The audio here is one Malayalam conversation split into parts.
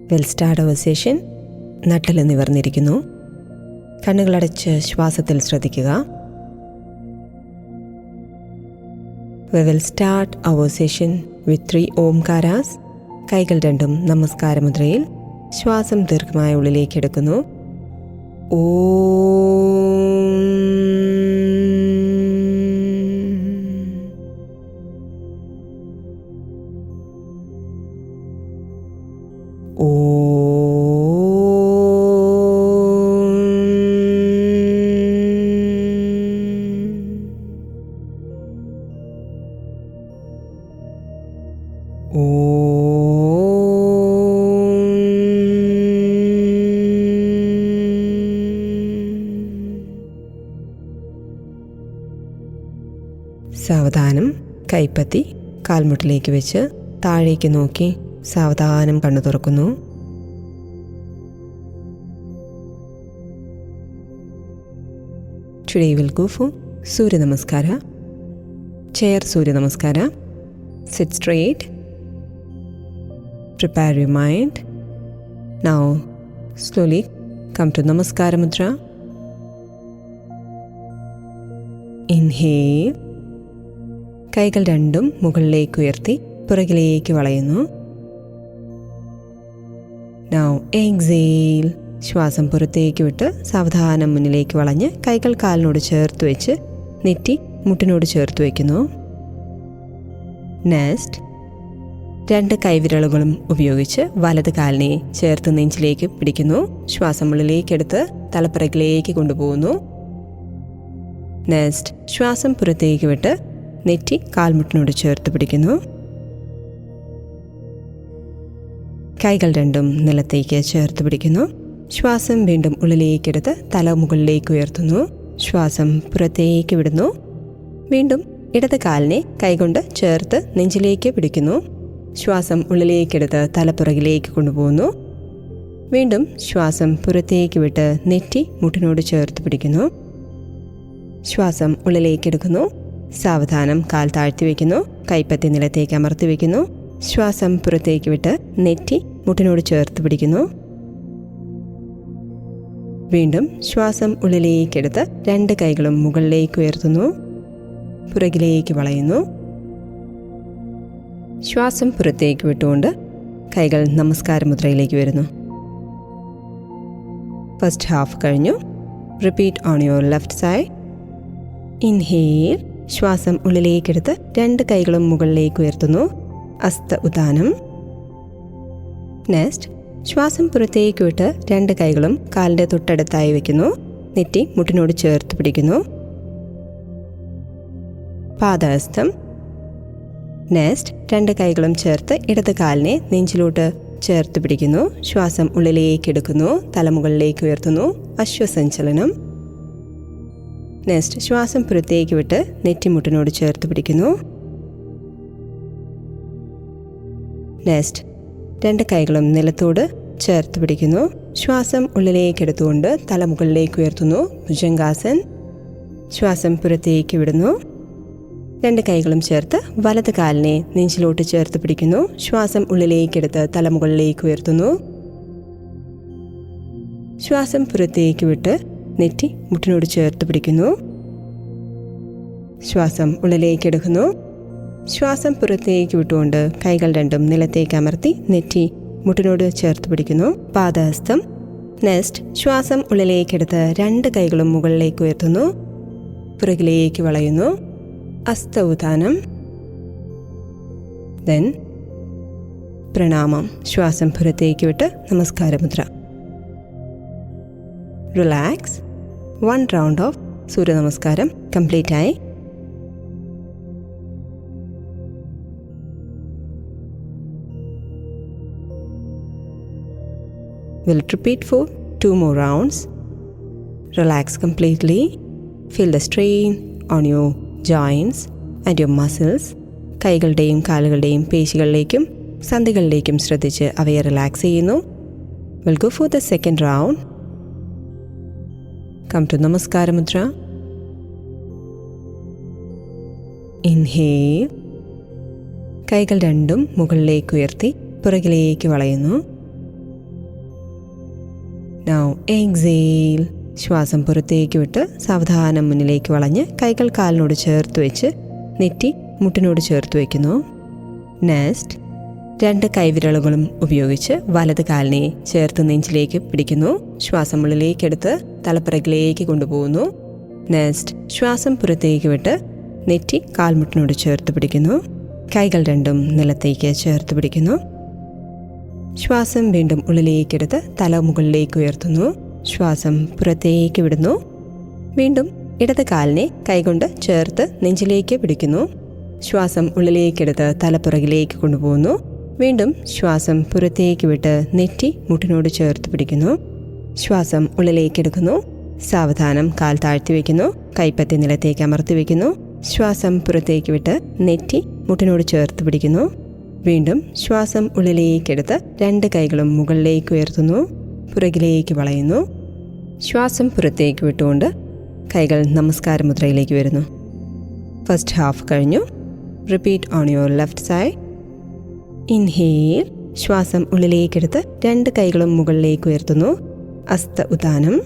We'll start our session. നട്ടല് നിവർന്നിരിക്കുന്നു. കണ്ണുകളടച്ച് ശ്വാസത്തിൽ ശ്രദ്ധിക്കുക. We will start our session with 3 ഓംകാരാസ്. കൈകൾ രണ്ടും നമസ്കാര മുദ്രയിൽ. ശ്വാസം ദീർഘമായ ഉള്ളിലേക്ക് എടുക്കുന്നു. സാവധാനം കൈപ്പത്തി കാൽമുട്ടിലേക്ക് വെച്ച് താഴേക്ക് നോക്കി സാവധാനം കണ്ണു തുറക്കുന്നു. Today we'll go for Surya Namaskara. Chair Surya Namaskara. Sit straight. Prepare your mind. Now slowly come to Namaskara Mudra. Inhale. കൈകൾ രണ്ടും മുകളിലേക്ക് ഉയർത്തി പുറകിലേക്ക് വളയുന്നു. Now exhale. ശ്വാസം പുറത്തേക്ക് വിട്ട് സാവധാനം മുന്നിലേക്ക് വളഞ്ഞ് കൈകൾ കാലിനോട് ചേർത്ത് വെച്ച് നെറ്റി മുട്ടിനോട് ചേർത്ത് വയ്ക്കുന്നു. നെക്സ്റ്റ് 2 കൈവിരലുകളും ഉപയോഗിച്ച് വലത് കാലിനെ ചേർത്ത് നെഞ്ചിലേക്ക് പിടിക്കുന്നു. ശ്വാസം ഉള്ളിലേക്കെടുത്ത് തലപ്പിറകിലേക്ക് കൊണ്ടുപോകുന്നു. നെക്സ്റ്റ് ശ്വാസം പുറത്തേക്ക് വിട്ട് നെറ്റി കാൽമുട്ടിനോട് ചേർത്ത് പിടിക്കുന്നു. കൈകൾ രണ്ടും നിലത്തേക്ക് ചേർത്ത് പിടിക്കുന്നു. ശ്വാസം വീണ്ടും ഉള്ളിലേക്കെടുത്ത് തല മുകളിലേക്ക് ഉയർത്തുന്നു. ശ്വാസം പുറത്തേക്ക് വിടുന്നു. വീണ്ടും ഇടത് കാലിനെ കൈകൊണ്ട് ചേർത്ത് നെഞ്ചിലേക്ക് പിടിക്കുന്നു. ശ്വാസം ഉള്ളിലേക്കെടുത്ത് തലപ്പുറകിലേക്ക് കൊണ്ടുപോകുന്നു. വീണ്ടും ശ്വാസം പുറത്തേക്ക് വിട്ട് നെറ്റി മുട്ടിനോട് ചേർത്ത് പിടിക്കുന്നു. ശ്വാസം ഉള്ളിലേക്കെടുക്കുന്നു. സാവധാനം കാൽ താഴ്ത്തി വയ്ക്കുന്നു. കൈപ്പത്തി നിലത്തേക്ക് അമർത്തി വയ്ക്കുന്നു. ശ്വാസം പുറത്തേക്ക് വിട്ട് നെറ്റി മുട്ടിനോട് ചേർത്ത് പിടിക്കുന്നു. വീണ്ടും ശ്വാസം ഉള്ളിലേക്കെടുത്ത് 2 കൈകളും മുകളിലേക്ക് ഉയർത്തുന്നു. പുറകിലേക്ക് വളയുന്നു. ശ്വാസം പുറത്തേക്ക് വിട്ടുകൊണ്ട് കൈകൾ നമസ്കാര മുദ്രയിലേക്ക് വരുന്നു. ഫസ്റ്റ് ഹാഫ് കഴിഞ്ഞു. Repeat on your left side. Inhale. ശ്വാസം ഉള്ളിലേക്കെടുത്ത് 2 കൈകളും മുകളിലേക്ക് ഉയർത്തുന്നു. ഹസ്ത ഉദാനം. നെക്സ്റ്റ് ശ്വാസം പുറത്തേക്ക് വിട്ട് 2 കൈകളും കാലിൻ്റെ തൊട്ടടുത്തായി വയ്ക്കുന്നു. നെറ്റി മുട്ടിനോട് ചേർത്ത് പിടിക്കുന്നു. പാദഹസ്തം. നെക്സ്റ്റ് 2 കൈകളും ചേർത്ത് ഇടത് കാലിനെ നെഞ്ചിലോട്ട് ചേർത്ത് പിടിക്കുന്നു. ശ്വാസം ഉള്ളിലേക്ക് എടുക്കുന്നു. തലമുകളിലേക്ക് ഉയർത്തുന്നു. അശ്വസഞ്ചലനം. നെക്സ്റ്റ് ശ്വാസം പുറത്തേക്ക് വിട്ട് നെറ്റി മുട്ടിനോട് ചേർത്ത് പിടിക്കുന്നു. നെക്സ്റ്റ് 2 കൈകളും നിലത്തോട് ചേർത്ത് പിടിക്കുന്നു. ശ്വാസം ഉള്ളിലേക്ക് എടുത്തുകൊണ്ട് തല മുകളിലേക്ക് ഉയർത്തുന്നു. ഭുജംഗാസൻ. ശ്വാസം പുറത്തേക്ക് വിടുന്നു. 2 കൈകളും ചേർത്ത് വലത് കാലിനെ നെഞ്ചിലോട്ട് ചേർത്ത് പിടിക്കുന്നു. ശ്വാസം ഉള്ളിലേക്കെടുത്ത് തല മുകളിലേക്ക് ഉയർത്തുന്നു. ശ്വാസം പുറത്തേക്ക് വിട്ട് നെറ്റി മുട്ടിനോട് ചേർത്ത് പിടിക്കുന്നു. ശ്വാസം ഉള്ളിലേക്ക് എടുക്കുന്നു. ശ്വാസം പുറത്തേക്ക് വിട്ടുകൊണ്ട് കൈകൾ രണ്ടും നിലത്തേക്ക് അമർത്തി നെറ്റി മുട്ടിനോട് ചേർത്ത് പിടിക്കുന്നു. പാദഹസ്തം. നെക്സ്റ്റ് ശ്വാസം ഉള്ളിലേക്കെടുത്ത് 2 കൈകളും മുകളിലേക്ക് ഉയർത്തുന്നു. പുറകിലേക്ക് വളയുന്നു. ഹസ്തഉദാനം. ദെൻ പ്രണാമം. ശ്വാസം പുറത്തേക്ക് വിട്ട് നമസ്കാരമുദ്ര. റിലാക്സ്. 1 റൗണ്ട് ഓഫ് സൂര്യ നമസ്കാരം കംപ്ലീറ്റ് ആയി. We'll repeat for 2 more rounds. Relax completely. Feel the strain on your joints and your muscles. കൈകളുടെയും കാലുകളുടെയും പേശികളിലേക്കും സന്ധികളിലേക്കും ശ്രദ്ധിച്ച് അവയെ റിലാക്സ് ചെയ്യുന്നു. We'll go for the second round. Come to Namaskara Mudra. Inhale. കൈകൾ രണ്ടും മുകളിലേക്ക് ഉയർത്തി പുറകിലേക്ക് വളയുന്നു. Now exhale. ശ്വാസം പുറത്തേക്ക് വിട്ട് സാവധാനം മുന്നിലേക്ക് വളഞ്ഞ് കൈകൾ കാലിനോട് ചേർത്ത് വെച്ച് നെറ്റി മുട്ടിനോട് ചേർത്ത് വയ്ക്കുന്നു. നെക്സ്റ്റ് 2 കൈവിരലുകളും ഉപയോഗിച്ച് വലത് കാലിനെ ചേർത്ത് നെഞ്ചിലേക്ക് പിടിക്കുന്നു. ശ്വാസം ഉള്ളിലേക്കെടുത്ത് തലപ്പിറകിലേക്ക് കൊണ്ടുപോകുന്നു. നെക്സ്റ്റ് ശ്വാസം പുറത്തേക്ക് വിട്ട് നെറ്റി കാൽമുട്ടിനോട് ചേർത്ത് പിടിക്കുന്നു. കൈകൾ രണ്ടും നിലത്തേക്ക് ചേർത്ത് പിടിക്കുന്നു. ശ്വാസം വീണ്ടും ഉള്ളിലേക്കെടുത്ത് തല മുകളിലേക്ക് ഉയർത്തുന്നു. ശ്വാസം പുറത്തേക്ക് വിടുന്നു. വീണ്ടും ഇടത് കാലിനെ കൈകൊണ്ട് ചേർത്ത് നെഞ്ചിലേക്ക് പിടിക്കുന്നു. ശ്വാസം ഉള്ളിലേക്കെടുത്ത് തലപ്പുറകിലേക്ക് കൊണ്ടുപോകുന്നു. വീണ്ടും ശ്വാസം പുറത്തേക്ക് വിട്ട് നെറ്റി മുട്ടിനോട് ചേർത്ത് പിടിക്കുന്നു. ശ്വാസം ഉള്ളിലേക്കെടുക്കുന്നു. സാവധാനം കാൽ താഴ്ത്തി വയ്ക്കുന്നു. കൈപ്പത്തി നിലത്തേക്ക് അമർത്തി വയ്ക്കുന്നു. ശ്വാസം പുറത്തേക്ക് വിട്ട് നെറ്റി മുട്ടിനോട് ചേർത്ത് പിടിക്കുന്നു. വീണ്ടും ശ്വാസം ഉള്ളിലേക്കെടുത്ത് 2 കൈകളും മുകളിലേക്ക് ഉയർത്തുന്നു. പുറകിലേക്ക് വളയുന്നു. ശ്വാസം പുറത്തേക്ക് വിട്ടുകൊണ്ട് കൈകൾ നമസ്കാര മുദ്രയിലേക്ക് വരുന്നു. ഫസ്റ്റ് ഹാഫ് കഴിഞ്ഞു. Repeat on your left side. Inhale. ശ്വാസം ഉള്ളിലേക്കെടുത്ത് 2 കൈകളും മുകളിലേക്ക് ഉയർത്തുന്നു. ഹസ്ത ഉദാനം.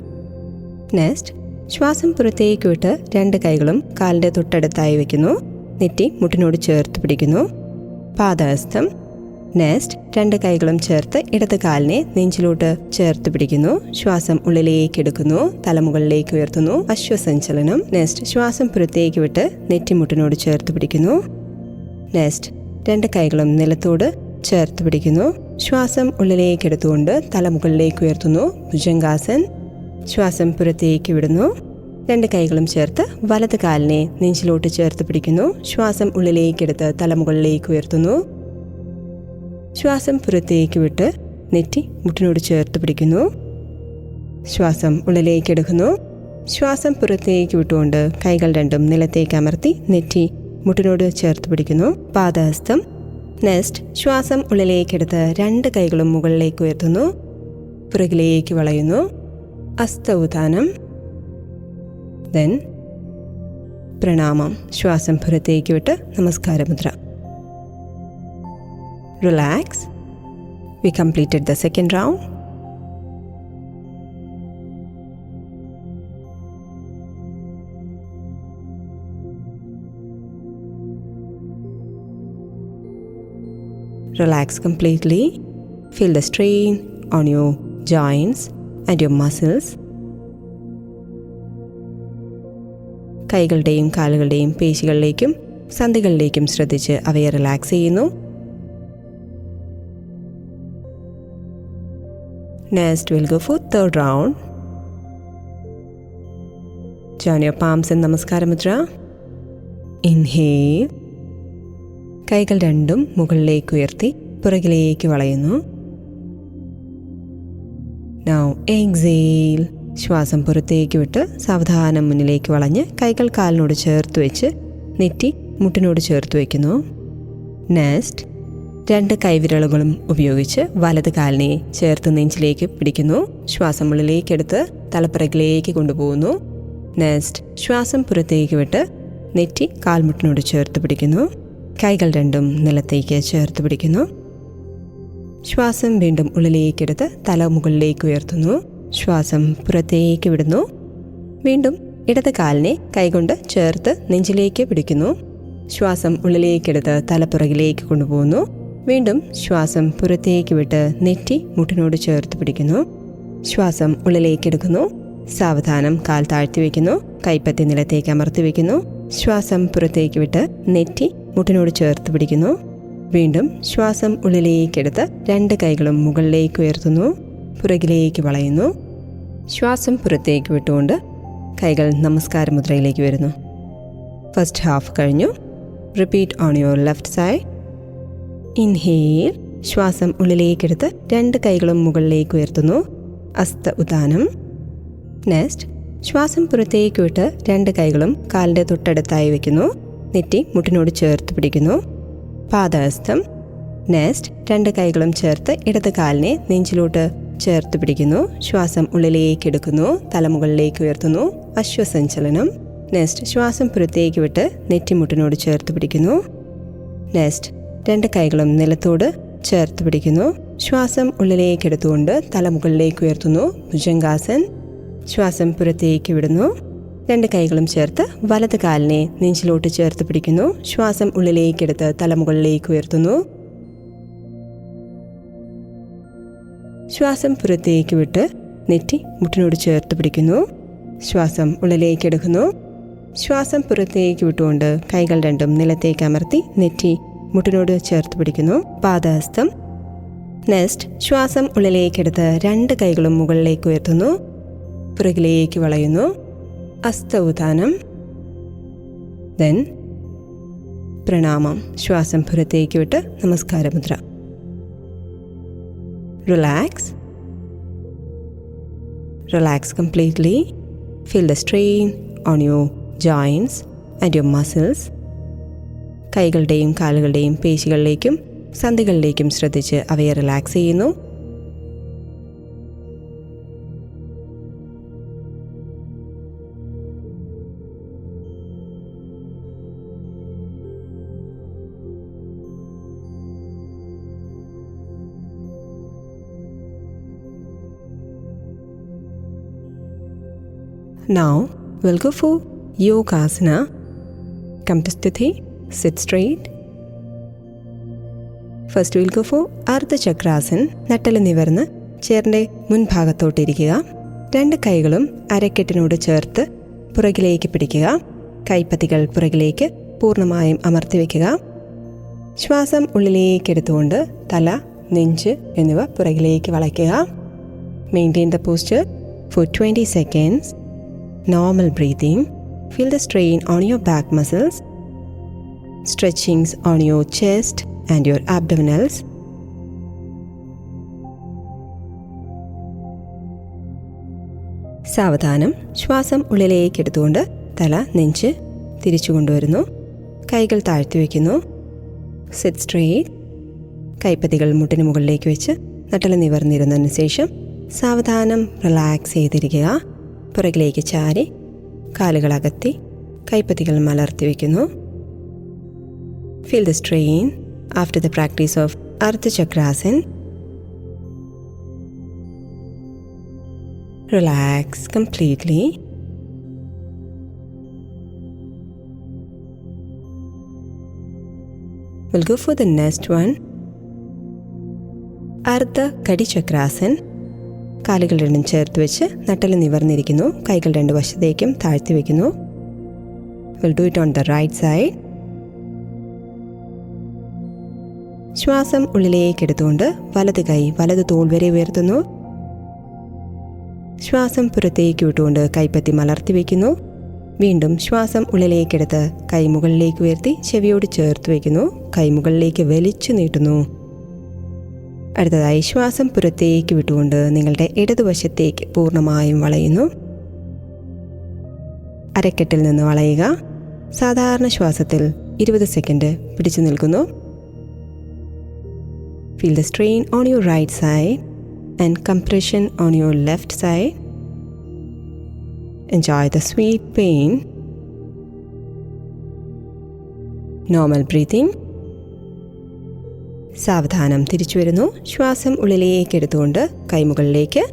നെക്സ്റ്റ് ശ്വാസം പുറത്തേക്ക് വിട്ട് 2 കൈകളും കാലിൻ്റെ തൊട്ടടുത്തായി വയ്ക്കുന്നു. നെറ്റി മുട്ടിനോട് ചേർത്ത് പിടിക്കുന്നു. പാദഹസ്തം. നെക്സ്റ്റ് 2 കൈകളും ചേർത്ത് ഇടത് കാലിനെ നെഞ്ചിലോട്ട് ചേർത്ത് പിടിക്കുന്നു. ശ്വാസം ഉള്ളിലേക്ക് എടുക്കുന്നു. തലമുകളിലേക്ക് ഉയർത്തുന്നു. അശ്വസഞ്ചലനം. നെക്സ്റ്റ് ശ്വാസം പുറത്തേക്ക് വിട്ട് നെറ്റി മുട്ടിനോട് ചേർത്ത് പിടിക്കുന്നു. നെക്സ്റ്റ് 2 കൈകളും നിലത്തോട് ചേർത്ത് പിടിക്കുന്നു. ശ്വാസം ഉള്ളിലേക്ക് എടുത്തുകൊണ്ട് തലമുകളിലേക്ക് ഉയർത്തുന്നു. ഭുജംഗാസൻ. ശ്വാസം പുറത്തേക്ക് വിടുന്നു. 2 കൈകളും ചേർത്ത് വലത് കാലിനെ നെഞ്ചിലോട്ട് ചേർത്ത് പിടിക്കുന്നു. ശ്വാസം ഉള്ളിലേക്കെടുത്ത് തലമുകളിലേക്ക് ഉയർത്തുന്നു. ശ്വാസം പുറത്തേക്ക് വിട്ട് നെറ്റി മുട്ടിനോട് ചേർത്ത് പിടിക്കുന്നു. ശ്വാസം ഉള്ളിലേക്ക് എടുക്കുന്നു. ശ്വാസം പുറത്തേക്ക് വിട്ടുകൊണ്ട് കൈകൾ രണ്ടും നിലത്തേക്ക് അമർത്തി നെറ്റി മുട്ടിനോട് ചേർത്ത് പിടിക്കുന്നു. പാദഹസ്തം. നെക്സ്റ്റ് ശ്വാസം ഉള്ളിലേക്കെടുത്ത് 2 കൈകളും മുകളിലേക്ക് ഉയർത്തുന്നു. പുറകിലേക്ക് വളയുന്നു. ഹസ്ത ഉദാനം. ദെൻ പ്രണാമം. ശ്വാസം പുറത്തേക്ക് വിട്ട് നമസ്കാരമുദ്ര. Relax. We completed the second round. Relax completely. Feel the strain on your joints and your muscles. കൈകളുടെയും കാലുകളുടെയും പേശികളിലേക്കും സന്ധികളിലേക്കും ശ്രദ്ധിച്ച് അവയെ റിലാക്സ് ചെയ്യുന്നു. Next we'll go for third round. Join your palms in Namaskara Mudra. Inhale. കൈകൾ രണ്ടും മുകളിലേക്ക് ഉയർത്തി പുറകിലേക്ക് വളയുന്നു. Now exhale. ശ്വാസം പുറത്തേക്ക് വിട്ട് സാവധാനം മുന്നിലേക്ക് വളഞ്ഞ് കൈകൾ കാലിനോട് ചേർത്ത് വെച്ച് നെറ്റി മുട്ടിനോട് ചേർത്ത് വയ്ക്കുന്നു. നെക്സ്റ്റ് 2 കൈവിരലുകളും ഉപയോഗിച്ച് വലത് കാലിനെ ചേർത്ത് നെഞ്ചിലേക്ക് പിടിക്കുന്നു. ശ്വാസം ഉള്ളിലേക്കെടുത്ത് തലപ്പിറകിലേക്ക് കൊണ്ടുപോകുന്നു. നെക്സ്റ്റ് ശ്വാസം പുറത്തേക്ക് വിട്ട് നെറ്റി കാൽമുട്ടിനോട് ചേർത്ത് പിടിക്കുന്നു. കൈകൾ രണ്ടും നിലത്തേക്ക് ചേർത്ത് പിടിക്കുന്നു. ശ്വാസം വീണ്ടും ഉള്ളിലേക്കെടുത്ത് തല മുകളിലേക്ക് ഉയർത്തുന്നു. ശ്വാസം പുറത്തേക്ക് വിടുന്നു. വീണ്ടും ഇടത് കാലിനെ കൈകൊണ്ട് ചേർത്ത് നെഞ്ചിലേക്ക് പിടിക്കുന്നു. ശ്വാസം ഉള്ളിലേക്കെടുത്ത് തലപ്പുറകിലേക്ക് കൊണ്ടുപോകുന്നു. വീണ്ടും ശ്വാസം പുറത്തേക്ക് വിട്ട് നെറ്റി മുട്ടിനോട് ചേർത്ത് പിടിക്കുന്നു. ശ്വാസം ഉള്ളിലേക്കെടുക്കുന്നു. സാവധാനം കാൽ താഴ്ത്തി വയ്ക്കുന്നു. കൈപ്പത്തി നിലത്തേക്ക് അമർത്തി വയ്ക്കുന്നു. ശ്വാസം പുറത്തേക്ക് വിട്ട് നെറ്റി മുട്ടിനോട് ചേർത്ത് പിടിക്കുന്നു. വീണ്ടും ശ്വാസം ഉള്ളിലേക്കെടുത്ത് 2 കൈകളും മുകളിലേക്ക് ഉയർത്തുന്നു. പുറകിലേക്ക് വളയുന്നു. ശ്വാസം പുറത്തേക്ക് വിട്ടുകൊണ്ട് കൈകൾ നമസ്കാര മുദ്രയിലേക്ക് വരുന്നു. ഫസ്റ്റ് ഹാഫ് കഴിഞ്ഞു. Repeat on your left side. Inhale. ശ്വാസം ഉള്ളിലേക്കെടുത്ത് 2 കൈകളും മുകളിലേക്ക് ഉയർത്തുന്നു. ഹസ്ത ഉദാനം. നെക്സ്റ്റ് ശ്വാസം പുറത്തേക്ക് വിട്ട് 2 കൈകളും കാലിൻ്റെ തൊട്ടടുത്തായി വയ്ക്കുന്നു. നെറ്റി മുട്ടിനോട് ചേർത്ത് പിടിക്കുന്നു. പാദഹസ്തം. നെക്സ്റ്റ് 2 കൈകളും ചേർത്ത് ഇടത് കാലിനെ നെഞ്ചിലോട്ട് ചേർത്ത് പിടിക്കുന്നു. ശ്വാസം ഉള്ളിലേക്ക് എടുക്കുന്നു. തലമുകളിലേക്ക് ഉയർത്തുന്നു. അശ്വസഞ്ചലനം. നെക്സ്റ്റ് ശ്വാസം പുറത്തേക്ക് വിട്ട് നെറ്റിമുട്ടിനോട് ചേർത്ത് പിടിക്കുന്നു. നെക്സ്റ്റ് 2 കൈകളും നിലത്തോട് ചേർത്ത് പിടിക്കുന്നു. ശ്വാസം ഉള്ളിലേക്ക് എടുത്തുകൊണ്ട് തല മുകളിലേക്ക് ഉയർത്തുന്നു. ഭുജംഗാസൻ. ശ്വാസം പുറത്തേക്ക് വിടുന്നു. 2 കൈകളും ചേർത്ത് വലത് കാലിനെ നെഞ്ചിലോട്ട് ചേർത്ത് പിടിക്കുന്നു. ശ്വാസം ഉള്ളിലേക്കെടുത്ത് തല മുകളിലേക്ക് ഉയർത്തുന്നു. ശ്വാസം പുറത്തേക്ക് വിട്ട് നെറ്റി മുട്ടിനോട് ചേർത്ത് പിടിക്കുന്നു. ശ്വാസം ഉള്ളിലേക്ക് എടുക്കുന്നു. ശ്വാസം പുറത്തേക്ക് വിട്ടുകൊണ്ട് കൈകൾ രണ്ടും നിലത്തേക്ക് അമർത്തി നെറ്റി മുട്ടിനോട് ചേർത്ത് പിടിക്കുന്നു. പാദഹസ്തം. നെക്സ്റ്റ് ശ്വാസം ഉള്ളിലേക്കെടുത്ത് 2 കൈകളും മുകളിലേക്ക് ഉയർത്തുന്നു. പുറകിലേക്ക് വളയുന്നു. ഹസ്തോത്ഥാനം. ദെൻ പ്രണാമം. ശ്വാസം പുറത്തേക്ക് വിട്ട് നമസ്കാരമുദ്ര. Relax. Relax completely. Feel the strain on your joints and your muscles. കൈകളുടെയും കാലുകളുടെയും പേശികളിലേക്കും സന്ധികളിലേക്കും ശ്രദ്ധിച്ച് അവയെ റിലാക്സ് ചെയ്യുന്നു. Now we'll go for Yogasana. Come to Sthiti. Sit straight. First we'll go for Ardha Chakrasana. നട്ടല് നിവർന്ന് ചെയറിൻ്റെ മുൻഭാഗത്തോട്ടിരിക്കുക. 2 കൈകളും അരക്കെട്ടിനോട് ചേർത്ത് പുറകിലേക്ക് പിടിക്കുക. കൈപ്പത്തികൾ പുറകിലേക്ക് പൂർണ്ണമായും അമർത്തി വയ്ക്കുക. ശ്വാസം ഉള്ളിലേക്ക് എടുത്തുകൊണ്ട് തല, നെഞ്ച് എന്നിവ പുറകിലേക്ക് വളയ്ക്കുക. Maintain the posture for 20 seconds. Normal breathing. Feel the strain on your back muscles. Stretchings on your chest and your abdominals. സാവധാനം ശ്വാസം ഉള്ളിലേക്ക് എടുത്തുകൊണ്ട് തല, നെഞ്ച് തിരിച്ചു കൊണ്ടുവരുന്നു. കൈകൾ താഴ്ത്തി വയ്ക്കുന്നു. Sit straight. കൈപ്പത്തികൾ മുട്ടിന് മുകളിലേക്ക് വെച്ച് നട്ടല് നിവർന്നിരുന്നതിന് ശേഷം സാവധാനം റിലാക്സ് ചെയ്തിരിക്കുക. പുറകിലേക്ക് ചാരി കാലുകൾ അകത്തി കൈപ്പത്തികൾ മലർത്തി വയ്ക്കുന്നു. Feel the strain after the practice of Ardha Chakrasana. Relax completely. We'll go for the next one. Ardha Kadi Chakrasana. കാലുകൾ രണ്ടും ചേർത്ത് വെച്ച് നട്ടല് നിവർന്നിരിക്കുന്നു. കൈകൾ 2 വശത്തേക്കും താഴ്ത്തി വയ്ക്കുന്നു. We'll do it on the right side. ശ്വാസം ഉള്ളിലേക്ക് എടുത്തുകൊണ്ട് വലത് കൈ വലത് തോൾ വരെ ഉയർത്തുന്നു. ശ്വാസം പുറത്തേക്ക് വിട്ടുകൊണ്ട് കൈപ്പത്തി മലർത്തി വയ്ക്കുന്നു. വീണ്ടും ശ്വാസം ഉള്ളിലേക്കെടുത്ത് കൈ മുകളിലേക്ക് ഉയർത്തി ചെവിയോട് ചേർത്ത് വയ്ക്കുന്നു. കൈ മുകളിലേക്ക് വലിച്ചു നീട്ടുന്നു. അടുത്തതായി ശ്വാസം പുറത്തേക്ക് വിട്ടുകൊണ്ട് നിങ്ങളുടെ ഇടതുവശത്തേക്ക് പൂർണ്ണമായും വളയുന്നു. അരക്കെട്ടിൽ നിന്ന് വളയുക. സാധാരണ ശ്വാസത്തിൽ 20 സെക്കൻഡ് പിടിച്ചു നിൽക്കുന്നു. Feel the strain on your right side and compression on your left side. Enjoy the sweet pain. Normal breathing. സാവധാനം തിരിച്ചു വരുന്നു. ശ്വാസം ഉള്ളിലേക്ക് എടുത്തുകൊണ്ട് കൈമുകളിലേക്ക്.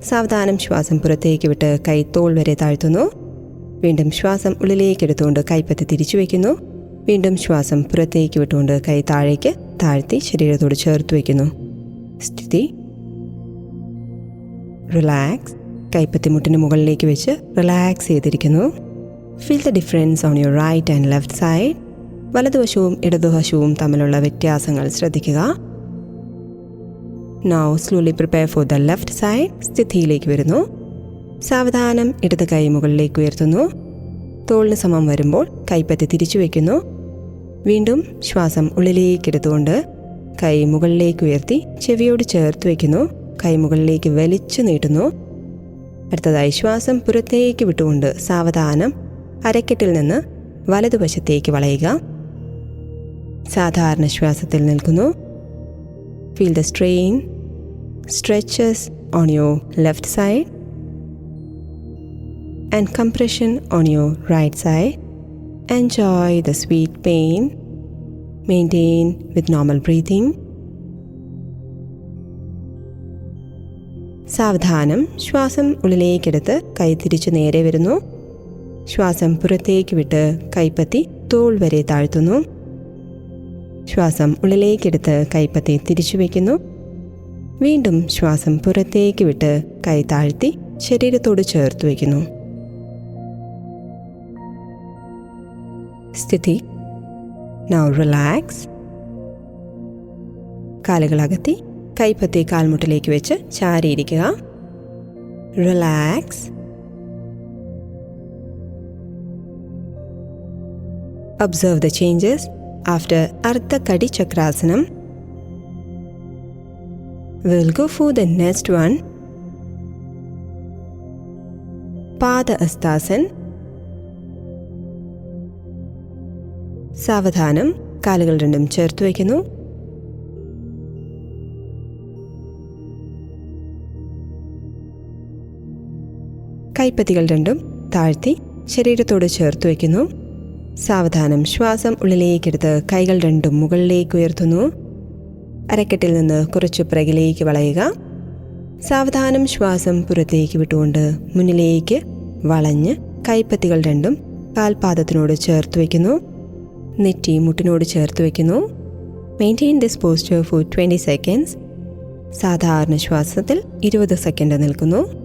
സാവധാനം ശ്വാസം പുറത്തേക്ക് വിട്ട് കൈ തോൾ വരെ താഴ്ത്തുന്നു. വീണ്ടും ശ്വാസം ഉള്ളിലേക്ക് എടുത്തുകൊണ്ട് കൈപ്പത്തി തിരിച്ചു വയ്ക്കുന്നു. വീണ്ടും ശ്വാസം പുറത്തേക്ക് വിട്ടുകൊണ്ട് കൈ താഴേക്ക് താഴ്ത്തി ശരീരത്തോട് ചേർത്ത് വയ്ക്കുന്നു. സ്ഥിതി. റിലാക്സ്. കൈപ്പത്തി മുട്ടിന് മുകളിലേക്ക് വെച്ച് റിലാക്സ് ചെയ്തിരിക്കുന്നു. Feel the difference on your right and left side. വലതുവശവും ഇടതുവശവും തമ്മിലുള്ള വ്യത്യാസങ്ങൾ ശ്രദ്ധിക്കുക. Now slowly prepare for the left side. സ്ഥിതിയിലേക്ക് വരുന്നു. സാവധാനം ഇടത് കൈ മുകളിലേക്ക് ഉയർത്തുന്നു. തോളിന് സമം വരുമ്പോൾ കൈപ്പത്തി തിരിച്ചു വയ്ക്കുന്നു. വീണ്ടും ശ്വാസം ഉള്ളിലേക്ക് എടുത്തുകൊണ്ട് കൈ മുകളിലേക്ക് ഉയർത്തി ചെവിയോട് ചേർത്ത് വയ്ക്കുന്നു. കൈ മുകളിലേക്ക് വലിച്ചു നീട്ടുന്നു. അടുത്തതായി ശ്വാസം പുറത്തേക്ക് വിട്ടുകൊണ്ട് സാവധാനം അരക്കെട്ടിൽ നിന്ന് വലതുവശത്തേക്ക് വളയുക. സാധാരണ ശ്വാസത്തിൽ നിൽക്കുന്നു. Feel the strain, stretches on your left side and compression on your right side. Enjoy the sweet pain. Maintain with normal breathing. സാവധാനം ശ്വാസം ഉള്ളിലേക്കെടുത്ത് കൈ തിരിച്ചു നേരെ വരുന്നു. ശ്വാസം പുറത്തേക്ക് വിട്ട് കൈപ്പത്തി തോൾ വരെ താഴ്ത്തുന്നു. ശ്വാസം ഉള്ളിലേക്കെടുത്ത് കൈപ്പത്തി തിരിച്ചു വയ്ക്കുന്നു. വീണ്ടും ശ്വാസം പുറത്തേക്ക് വിട്ട് കൈ താഴ്ത്തി ശരീരത്തോട് ചേർത്ത് വയ്ക്കുന്നു. സ്ഥിതി. Now relax. കാലുകൾ അകത്തി കൈപ്പത്തി കാൽമുട്ടിലേക്ക് വെച്ച് ചാരിയിരിക്കുക. Relax. Observe the changes after Ardha Kadi Chakrasanam. We will go for the next one. Pada Astasana. സാവധാനം കാലുകൾ രണ്ടും ചേർത്ത് വയ്ക്കുന്നു. കൈപ്പത്തികൾ രണ്ടും താഴ്ത്തി ശരീരത്തോട് ചേർത്ത് വയ്ക്കുന്നു. സാവധാനം ശ്വാസം ഉള്ളിലേക്കെടുത്ത് കൈകൾ രണ്ടും മുകളിലേക്ക് ഉയർത്തുന്നു. അരക്കെട്ടിൽ നിന്ന് കുറച്ച് പിറകിലേക്ക് വളയുക. സാവധാനം ശ്വാസം പുറത്തേക്ക് വിട്ടുകൊണ്ട് മുന്നിലേക്ക് വളഞ്ഞ് കൈപ്പത്തികൾ രണ്ടും കാൽപാദത്തിനോട് ചേർത്ത് വയ്ക്കുന്നു. നെറ്റി മുട്ടിനോട് ചേർത്ത് വയ്ക്കുന്നു. Maintain this posture for 20 seconds. സാധാരണ ശ്വാസത്തിൽ 20 സെക്കൻഡ് നിൽക്കുന്നു.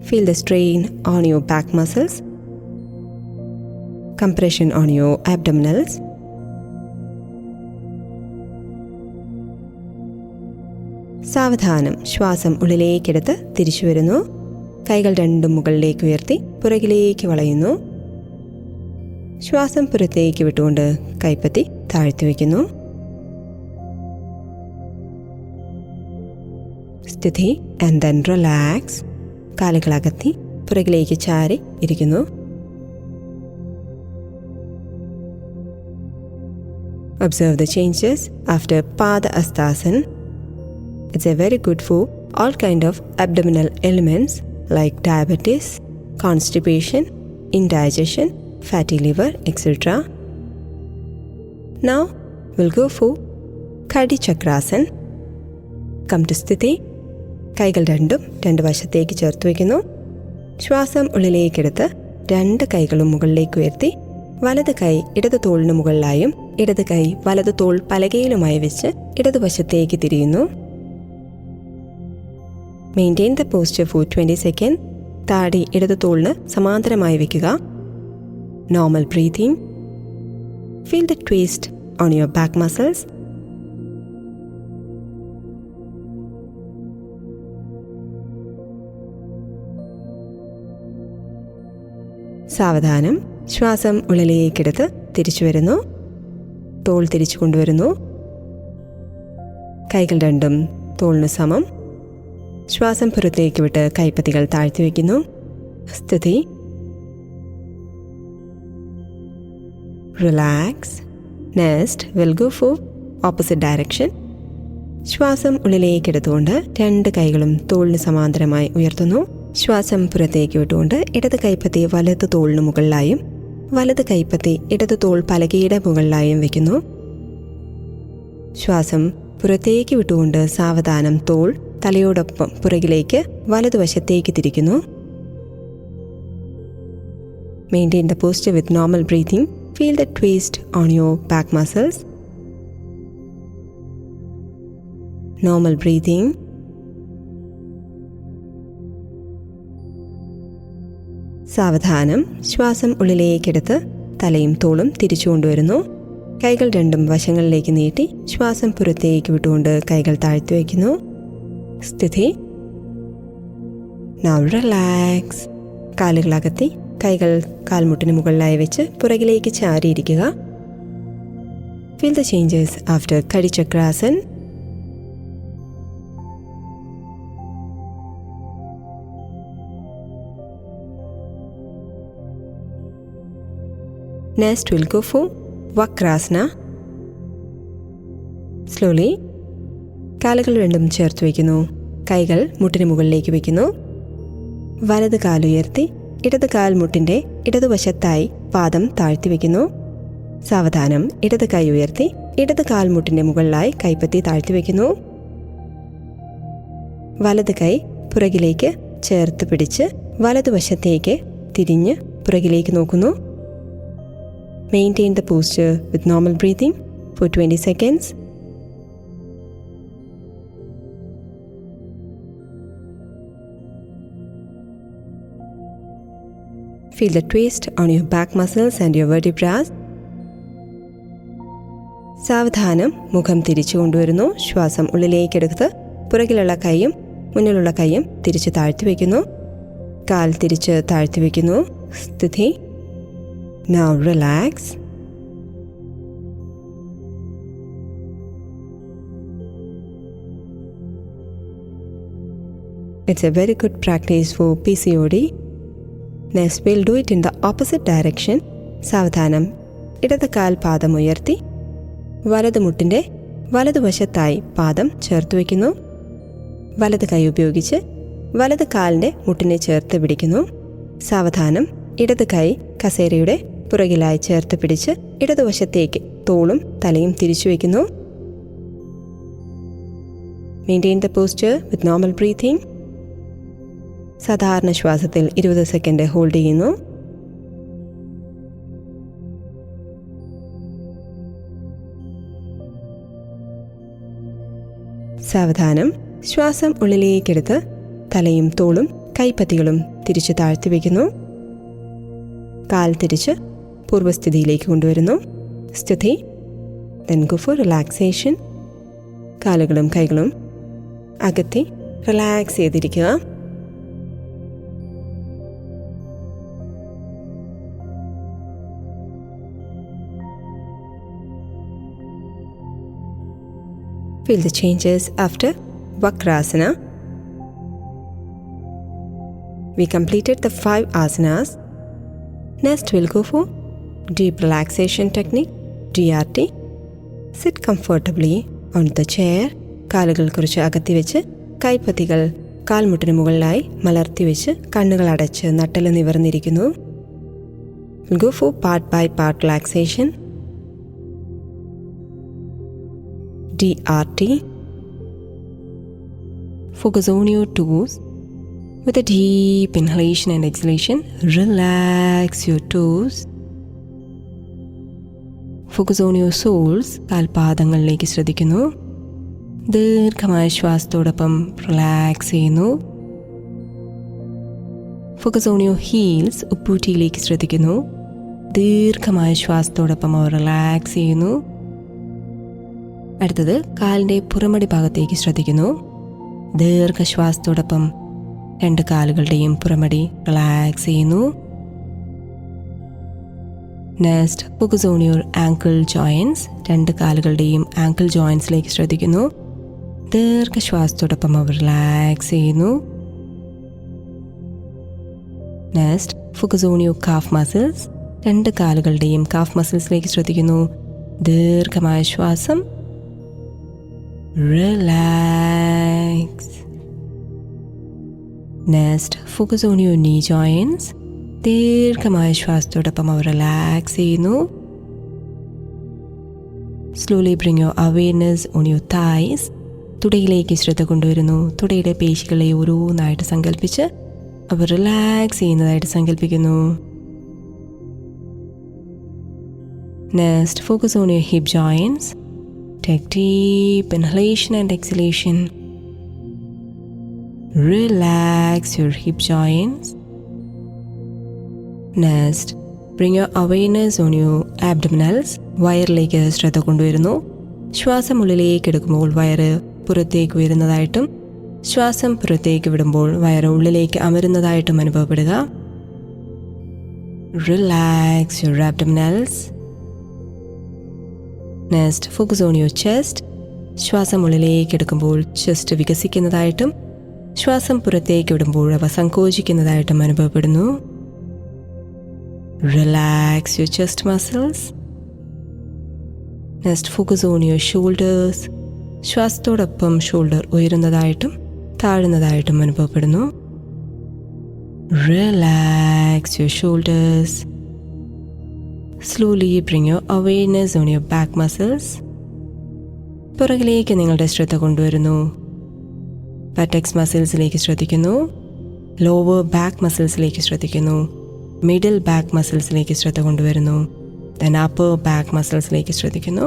Feel the strain on your back muscles. Compression on your abdominals. സാവധാനം ശ്വാസം ഉള്ളിലേക്കെടുത്ത് തിരിച്ചു വരുന്നു. കൈകൾ രണ്ടും മുകളിലേക്ക് ഉയർത്തി പുറകിലേക്ക് വളയുന്നു. ശ്വാസം പുറത്തേക്ക് വിട്ടുകൊണ്ട് കൈപ്പത്തി താഴ്ത്തി വയ്ക്കുന്നു. സ്ഥിതി. And then relax. കാലുകൾ അകത്തി പുറകിലേക്ക് ചാരി ഇരിക്കുന്നു. Observe the changes after Pada Astasana. It's a very good for all kind of abdominal ailments like diabetes, constipation, indigestion, fatty liver, etc. Now we'll go for Kadi Chakrasana. Come to Sthiti. കൈകൾ രണ്ടും രണ്ട് വശത്തേക്ക് ചേർത്ത് വയ്ക്കുന്നു. ശ്വാസം ഉള്ളിലേക്കെടുത്ത് രണ്ട് കൈകളും മുകളിലേക്ക് ഉയർത്തി വലത് കൈ ഇടത് തോളിന് മുകളിലായും ഇടത് കൈ വലത് തോൾ പലകയിലുമായി വെച്ച് ഇടതുവശത്തേക്ക് തിരിയുന്നു. Maintain the posture for 20 seconds. താടി ഇടത് തോളിന് സമാന്തരമായി വയ്ക്കുക. Normal breathing. Feel the twist on your back muscles. സാവധാനം ശ്വാസം ഉള്ളിലേക്കെടുത്ത് തിരിച്ചു വരുന്നു. തോൾ തിരിച്ചു കൊണ്ടുവരുന്നു. കൈകൾ രണ്ടും തോളിന് സമം. ശ്വാസം പുറത്തേക്ക് വിട്ട് കൈപ്പത്തികൾ താഴ്ത്തി വയ്ക്കുന്നു. സ്ഥിതി. Relax. Next will go for opposite direction. ശ്വാസം ഉള്ളിലേക്കെടുത്തുകൊണ്ട് രണ്ട് കൈകളും തോളിന് സമാന്തരമായി ഉയർത്തുന്നു. ശ്വാസം പുറത്തേക്ക് വിട്ടുകൊണ്ട് ഇടത് കൈപ്പത്തി വലത് തോളിന് മുകളിലായും വലത് കൈപ്പത്തി ഇടത് തോൾ പലകയുടെ മുകളിലായും വയ്ക്കുന്നു. ശ്വാസം പുറത്തേക്ക് വിട്ടുകൊണ്ട് സാവധാനം തോൾ തലയോടൊപ്പം പുറകിലേക്ക് വലതുവശത്തേക്ക് തിരിക്കുന്നു. Maintain the posture with normal breathing. Feel the twist on your back muscles. Normal breathing. സാവധാനം ശ്വാസം ഉള്ളിലേക്കെടുത്ത് തലയും തോളും തിരിച്ചു കൊണ്ടുവരുന്നു. കൈകൾ രണ്ടും വശങ്ങളിലേക്ക് നീട്ടി ശ്വാസം പുറത്തേക്ക് വിട്ടുകൊണ്ട് കൈകൾ താഴ്ത്തി വയ്ക്കുന്നു. സ്ഥിതി. Now relax. കാലുകൾ അകത്തി കൈകൾ കാൽമുട്ടിന് മുകളിലായി വെച്ച് പുറകിലേക്ക് ചാരിയിരിക്കുക. ഫീൽ ദ ചേഞ്ചസ് ആഫ്റ്റർ കടി ചക്രാസൻ. Next we'll go for Vakrasana. Slowly കാലുകൾ രണ്ടും ചേർത്ത് വയ്ക്കുന്നു. കൈകൾ മുട്ടിന് മുകളിലേക്ക് വയ്ക്കുന്നു. വലത് കാലുയർത്തി ഇടത് കാൽ മുട്ടിൻ്റെ ഇടതുവശത്തായി പാദം താഴ്ത്തി വയ്ക്കുന്നു. സാവധാനം ഇടത് കൈ ഉയർത്തി ഇടത് കാൽ മുട്ടിൻ്റെ മുകളിലായി കൈപ്പത്തി താഴ്ത്തി വയ്ക്കുന്നു. വലത് കൈ പുറകിലേക്ക് ചേർത്ത് പിടിച്ച് വലതുവശത്തേക്ക് തിരിഞ്ഞ് പുറകിലേക്ക് നോക്കുന്നു. Maintain the posture with normal breathing for 20 seconds. Feel the twist on your back muscles and your vertebrae. സാവധാനം മുഖം തിരിച്ചു കൊണ്ടുവരുന്നു. ശ്വാസം ഉള്ളിലേക്കെടുത്ത് പുറകിലുള്ള കൈയും മുന്നിലുള്ള കൈയും തിരിച്ച് താഴ്ത്തി വയ്ക്കുന്നു. കാൽ തിരിച്ച് താഴ്ത്തി വയ്ക്കുന്നു. സ്ഥിതി. Now relax. It's a very good practice for PCOD. Next, we'll do it in the opposite direction. സാവധാനം ഇടത് കാൽ പാദം ഉയർത്തി വലത് മുട്ടിൻ്റെ വലതുവശത്തായി പാദം ചേർത്ത് വയ്ക്കുന്നു. വലത് കൈ ഉപയോഗിച്ച് വലത് കാലിൻ്റെ മുട്ടിനെ ചേർത്ത് പിടിക്കുന്നു. സാവധാനം ഇടത് കൈ കസേരയുടെ പുറകിലായി ചേർത്ത് പിടിച്ച് ഇടതുവശത്തേക്ക് തോളും തലയും തിരിച്ചു വയ്ക്കുന്നു. Maintain the posture with normal breathing. സാധാരണ ശ്വാസത്തിൽ 20 സെക്കൻഡ് ഹോൾഡ് ചെയ്യുന്നു. സാവധാനം ശ്വാസം ഉള്ളിലേക്കെടുത്ത് തലയും തോളും കൈപ്പത്തികളും തിരിച്ച് താഴ്ത്തി വയ്ക്കുന്നു. കാൽ തിരിച്ച് പൂർവ്വസ്ഥിതിയിലേക്ക് കൊണ്ടുവരുന്നു. സ്ഥിതി. Then go for relaxation. കാലുകളും കൈകളും അകത്തി റിലാക്സ് ചെയ്തിരിക്കുക. Feel the changes after Vakrasana. We completed the 5 asanas. Next we'll go for deep relaxation technique, DRT. Sit comfortably on the chair. കാലുകൾ കുറച്ച് അകത്തി വെച്ച് കൈപ്പത്തികൾ കാൽമുട്ടിന് മുകളിലായി മലർത്തി വെച്ച് കണ്ണുകൾ അടച്ച് നട്ടല് നിവർന്നിരിക്കുന്നു. We'll go for part by part relaxation. DRT. Focus on your toes. With a deep inhalation and exhalation, relax your toes. Focus on your soles. കാൽപാദങ്ങളിലേക്ക് ശ്രദ്ധിക്കുന്നു. ദീർഘമായ ശ്വാസത്തോടൊപ്പം റിലാക്സ് ചെയ്യുന്നു. Focus on your heels. ഉപ്പൂറ്റിയിലേക്ക് ശ്രദ്ധിക്കുന്നു. ദീർഘമായ ശ്വാസത്തോടൊപ്പം അവർ റിലാക്സ് ചെയ്യുന്നു. അടുത്തത് കാലിൻ്റെ പുറമടി ഭാഗത്തേക്ക് ശ്രദ്ധിക്കുന്നു. ദീർഘശ്വാസത്തോടൊപ്പം 2 കാലുകളുടെയും പുറമടി റിലാക്സ് ചെയ്യുന്നു. Next focus on your ankle joints. 2 കാലുകളുടെയും ആങ്കിൾ ജോയിൻസിലേക്ക് ശ്രദ്ധിക്കുന്നു. ദീർഘശ്വാസത്തോടൊപ്പം അവർ റിലാക്സ് ചെയ്യുന്നു. Next focus on your calf muscles. 2 കാലുകളുടെയും കാഫ് മസിൽസിലേക്ക് ശ്രദ്ധിക്കുന്നു. ദീർഘമായ ശ്വാസം. Relax. Next, focus on your knee joints. ദീർഘമായ ശ്വാസത്തോടൊപ്പം അവർ റിലാക്സ് ചെയ്യുന്നു. Slowly bring your awareness on your thighs. തുടയിലേക്ക് ശ്രദ്ധ കൊണ്ടുവരുന്നു. തുടയുടെ പേശികളെ ഓരോന്നായിട്ട് സങ്കല്പിച്ച് അവർ റിലാക്സ് ചെയ്യുന്നതായിട്ട് സങ്കല്പിക്കുന്നു. Next, focus on your hip joints. Take deep inhalation and exhalation. Relax your hip joints. Next, bring your awareness on your abdominals. വയറിലേക്ക് ശ്രദ്ധ കൊണ്ടുവരുന്നു. ശ്വാസം ഉള്ളിലേക്ക് എടുക്കുമ്പോൾ വയറ് പുറത്തേക്ക് വരുന്നതായിട്ടും ശ്വാസം പുറത്തേക്ക് വിടുമ്പോൾ വയറ് ഉള്ളിലേക്ക് അമരുന്നതായിട്ടും അനുഭവപ്പെടുക. Relax your abdominals. Next focus on your chest. ശ്വാസം ഉള്ളിലേക്ക് എടുക്കുമ്പോൾ ചെസ്റ്റ് വികസിക്കുന്നതായിട്ടും ശ്വാസം പുറത്തേക്ക് വിടുമ്പോൾ അവ സങ്കോചിക്കുന്നതായിട്ടും അനുഭവപ്പെടുന്നു. Relax your chest muscles. Next focus on your shoulders. ശ്വാസത്തോടൊപ്പം ഷോൾഡർ ഉയരുന്നതായിട്ടും താഴുന്നതായിട്ടും അനുഭവപ്പെടുന്നു. Relax your shoulders. Slowly bring your awareness on your back muscles. പുറകിലേക്ക് നിങ്ങളുടെ ശ്രദ്ധ കൊണ്ടുവരുന്നു. ബട്ടക്സ് മസിൽസിലേക്ക് ശ്രദ്ധിക്കുന്നു. ലോവർ ബാക്ക് മസിൽസിലേക്ക് ശ്രദ്ധിക്കുന്നു. മിഡിൽ ബാക്ക് മസിൽസിലേക്ക് ശ്രദ്ധ കൊണ്ടുവരുന്നു. ദെൻ അപ്പർ ബാക്ക് മസിൽസിലേക്ക് ശ്രദ്ധിക്കുന്നു.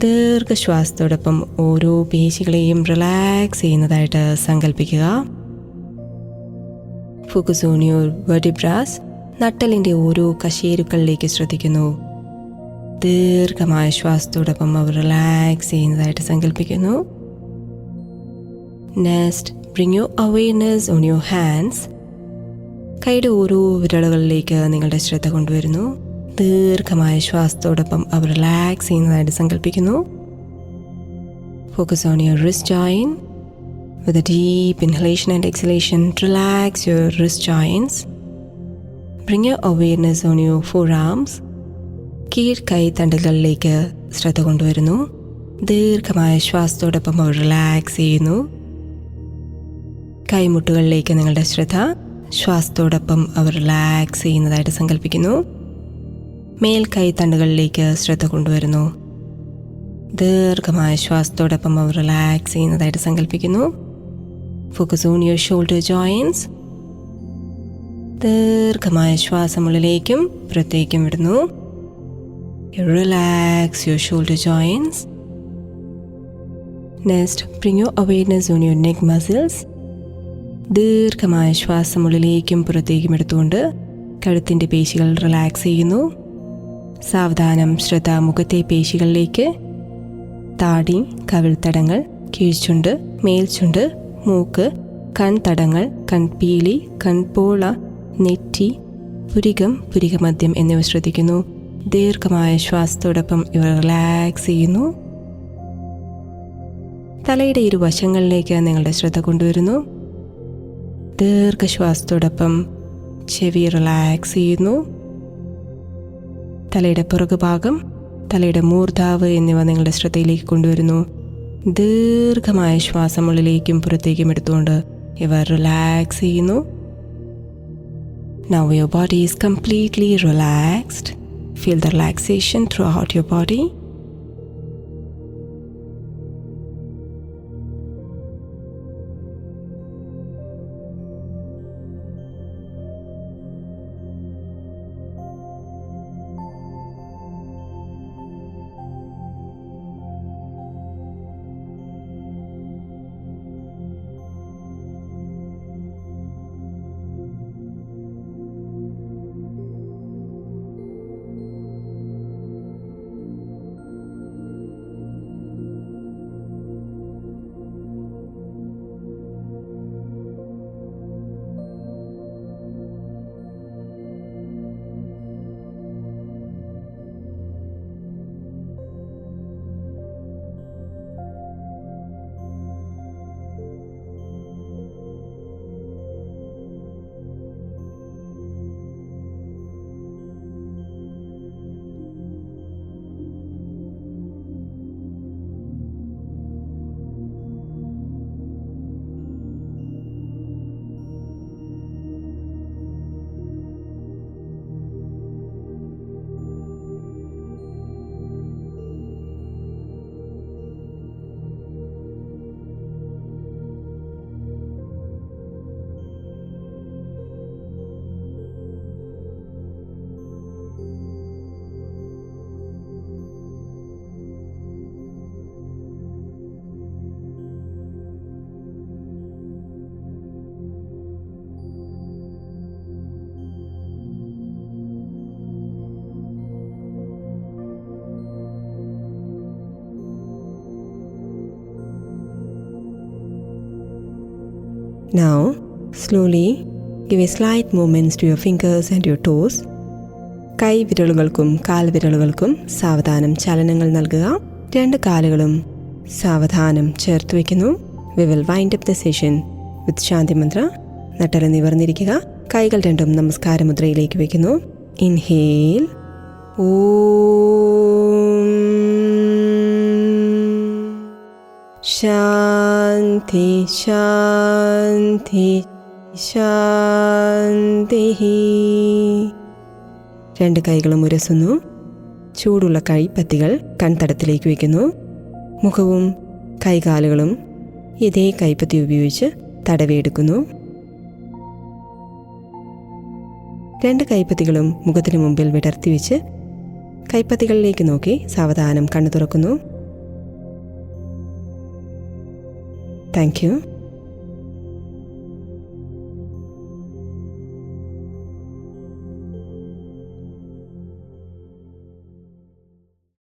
ദീർഘശ്വാസത്തോടൊപ്പം ഓരോ പേശികളെയും റിലാക്സ് ചെയ്യുന്നതായിട്ട് സങ്കല്പിക്കുക. Focus on your vertebras. നട്ടലിൻ്റെ ഓരോ കശേരുക്കളിലേക്ക് ശ്രദ്ധിക്കുന്നു. ദീർഘമായ ശ്വാസത്തോടൊപ്പം അവർ റിലാക്സ് ചെയ്യുന്നതായിട്ട് സങ്കല്പിക്കുന്നു. Next bring your awareness on your hands. കൈയുടെ ഓരോ വിരലുകളിലേക്ക് നിങ്ങളുടെ ശ്രദ്ധ കൊണ്ടുവരുന്നു. ദീർഘമായ ശ്വാസത്തോടൊപ്പം അവർ റിലാക്സ് ചെയ്യുന്നതായിട്ട് സങ്കല്പിക്കുന്നു. Focus on your wrist joint. With a deep inhalation and exhalation, relax your wrist joints. Bring your awareness on your forearms. കൈ തണ്ടുകളിലേക്ക് ശ്രദ്ധ കൊണ്ടുവരുന്നു. ദീർഘമായ ശ്വാസത്തോടൊപ്പം അവർ റിലാക്സ് ചെയ്യുന്നു. കൈമുട്ടുകളിലേക്ക് നിങ്ങളുടെ ശ്രദ്ധ. ശ്വാസത്തോടൊപ്പം അവർ റിലാക്സ് ചെയ്യുന്നതായിട്ട് സങ്കല്പിക്കുന്നു. കൈ തണ്ടുകളിലേക്ക് ശ്രദ്ധ കൊണ്ടുവരുന്നു. ദീർഘമായ ശ്വാസത്തോടൊപ്പം അവർ റിലാക്സ് ചെയ്യുന്നതായിട്ട് സങ്കല്പിക്കുന്നു. Focus on your shoulder joints. ദീർഘമായ ശ്വാസം ഉള്ളിലേക്കും പുറത്തേക്കും വിടുന്നു. Relax your shoulder joints. Next bring your awareness on your neck muscles. ദീർഘമായ ശ്വാസം ഉള്ളിലേക്കും പുറത്തേക്കും എടുത്തുകൊണ്ട് കഴുത്തിൻ്റെ പേശികൾ റിലാക്സ് ചെയ്യുന്നു. സാവധാനം ശ്രദ്ധ മുഖത്തെ പേശികളിലേക്ക്. താടി, കവിൾത്തടങ്ങൾ, കീഴ്ചുണ്ട്, മേൽചുണ്ട്, മൂക്ക്, കൺതടങ്ങൾ, കൺപീലി, കൺപോള, നെറ്റി, പുരികം, പുരികമദ്യം എന്നിവ ശ്രദ്ധിക്കുന്നു. ദീർഘമായ ശ്വാസത്തോടൊപ്പം ഇവ റിലാക്സ് ചെയ്യുന്നു. തലയുടെ ഇരുവശങ്ങളിലേക്ക് നിങ്ങളുടെ ശ്രദ്ധ കൊണ്ടുവരുന്നു. ദീർഘശ്വാസത്തോടൊപ്പം ചെവി റിലാക്സ് ചെയ്യുന്നു. തലയുടെ പുറകുഭാഗം, തലയുടെ മൂർധാവ് എന്നിവ നിങ്ങളുടെ ശ്രദ്ധയിലേക്ക് കൊണ്ടുവരുന്നു. ദീർഘമായ ശ്വാസം ഉള്ളിലേക്കും പുറത്തേക്കും എടുത്തുകൊണ്ട് ഇവ റിലാക്സ് ചെയ്യുന്നു. Now your body is completely relaxed. Feel the relaxation throughout your body. Now, slowly give a slight movements to your fingers and your toes. കൈ വിരലുകൾക്കും കാൽവിരലുകൾക്കും സാവധാനം ചലനങ്ങൾ നൽകുക. രണ്ട് കാലുകളും സാവധാനം ചേർത്ത് വയ്ക്കുന്നു. We will wind up the session with ശാന്തി മന്ത്ര. നട്ടല് നിവർന്നിരിക്കുക. കൈകൾ രണ്ടും നമസ്കാര മുദ്രയിലേക്ക് വയ്ക്കുന്നു. ഇൻഹേൽ. ഓം ശാന്തി ശാന്തി ശാന്തി. രണ്ട് കൈകളും ഉരസുന്നു. ചൂടുള്ള കൈപ്പത്തികൾ കൺതടത്തിലേക്ക് വയ്ക്കുന്നു. മുഖവും കൈകാലുകളും ഇതേ കൈപ്പത്തി ഉപയോഗിച്ച് തടവിയെടുക്കുന്നു. 2 കൈപ്പത്തികളും മുഖത്തിന് മുമ്പിൽ വിടർത്തി വെച്ച് കൈപ്പത്തികളിലേക്ക് നോക്കി സാവധാനം കണ്ണു തുറക്കുന്നു. Thank you.